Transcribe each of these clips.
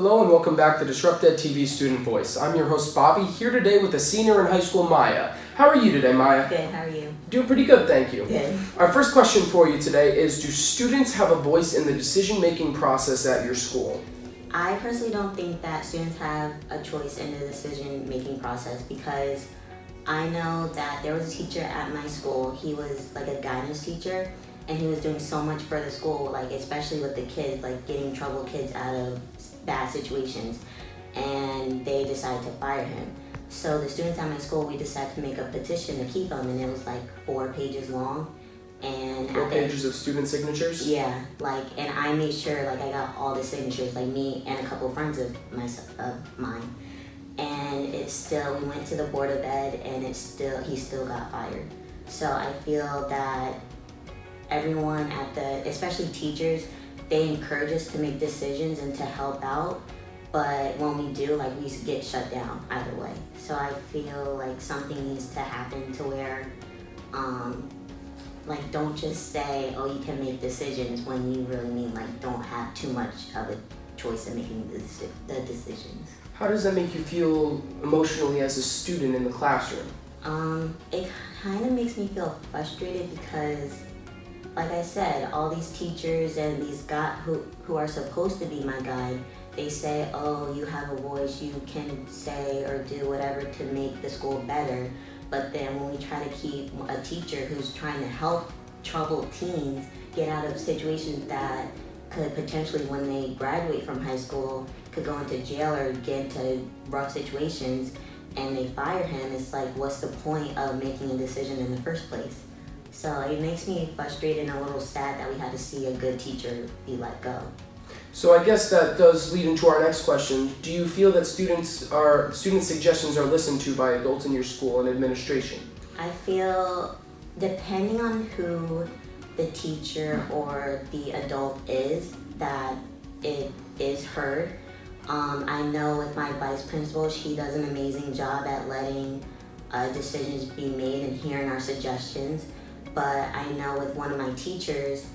Hello and welcome back to DisruptED TV Student Voice. I'm your host Bobby, here today with a senior in high school, Maya. How are you today, Maya? Good, how are you? Doing pretty good, thank you. Good. Our first question for you today is, do students have a voice in the decision-making process at your school? I personally don't think that students have a choice in the decision-making process because I know that there was a teacher at my school. He was like a guidance teacher and he was doing so much for the school, like especially with the kids, like getting troubled kids out of bad situations, and they decided to fire him. So the students at my school, we decided to make a petition to keep him, and it was like 4 pages long. And 4 pages of student signatures? Yeah, and I made sure I got all the signatures, like me and a couple friends of mine. And we went to the Board of Ed, and he still got fired. So I feel that everyone especially teachers, they encourage us to make decisions and to help out, but when we do, we get shut down either way. So I feel like something needs to happen to where, don't just say, oh, you can make decisions when you really mean, don't have too much of a choice in making the decisions. How does that make you feel emotionally as a student in the classroom? It kind of makes me feel frustrated because, like I said, all these teachers and these guys who are supposed to be my guide, they say, oh, you have a voice, you can say or do whatever to make the school better. But then when we try to keep a teacher who's trying to help troubled teens get out of situations that could potentially, when they graduate from high school, could go into jail or get into rough situations, and they fire him, it's like, what's the point of making a decision in the first place? So it makes me frustrated and a little sad that we had to see a good teacher be let go. So I guess that does lead into our next question. Do you feel that student suggestions are listened to by adults in your school and administration? I feel, depending on who the teacher or the adult is, that it is heard. I know with my vice principal, she does an amazing job at letting decisions be made and hearing our suggestions. But I know with one of my teachers,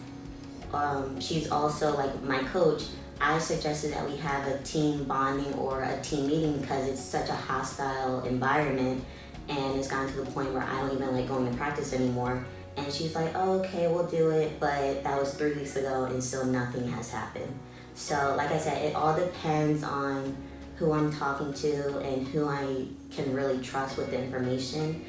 she's also my coach, I suggested that we have a team bonding or a team meeting because it's such a hostile environment, and it's gotten to the point where I don't even like going to practice anymore. And she's like, oh, okay, we'll do it, but that was 3 weeks ago and still nothing has happened. So like I said, it all depends on who I'm talking to and who I can really trust with the information.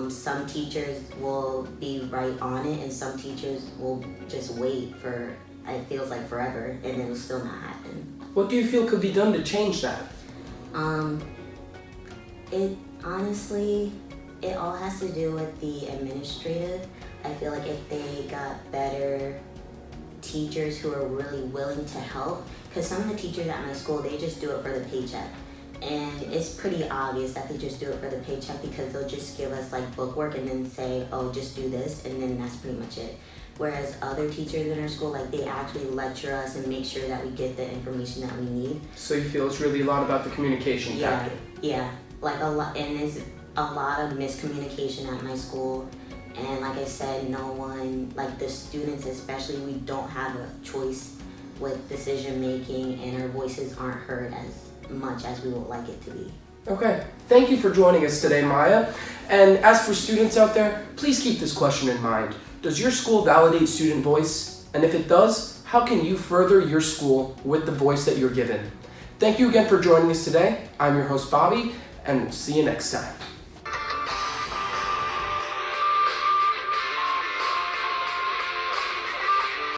Some teachers will be right on it, and some teachers will just wait for, it feels like forever, and it will still not happen. What do you feel could be done to change that? It all has to do with the administrative. I feel like if they got better teachers who are really willing to help, because some of the teachers at my school, they just do it for the paycheck. And it's pretty obvious that they just do it for the paycheck because they'll just give us bookwork and then say, oh, just do this, and then that's pretty much it. Whereas other teachers in our school, they actually lecture us and make sure that we get the information that we need. So you feel it's really a lot about the communication factor? Yeah, a lot, and there's a lot of miscommunication at my school. And like I said, no one, the students especially, we don't have a choice with decision making, and our voices aren't heard as much as we would like it to be. Okay, thank you for joining us today, Maya. And as for students out there, please keep this question in mind. Does your school validate student voice? And if it does, how can you further your school with the voice that you're given? Thank you again for joining us today. I'm your host, Bobby, and we'll see you next time.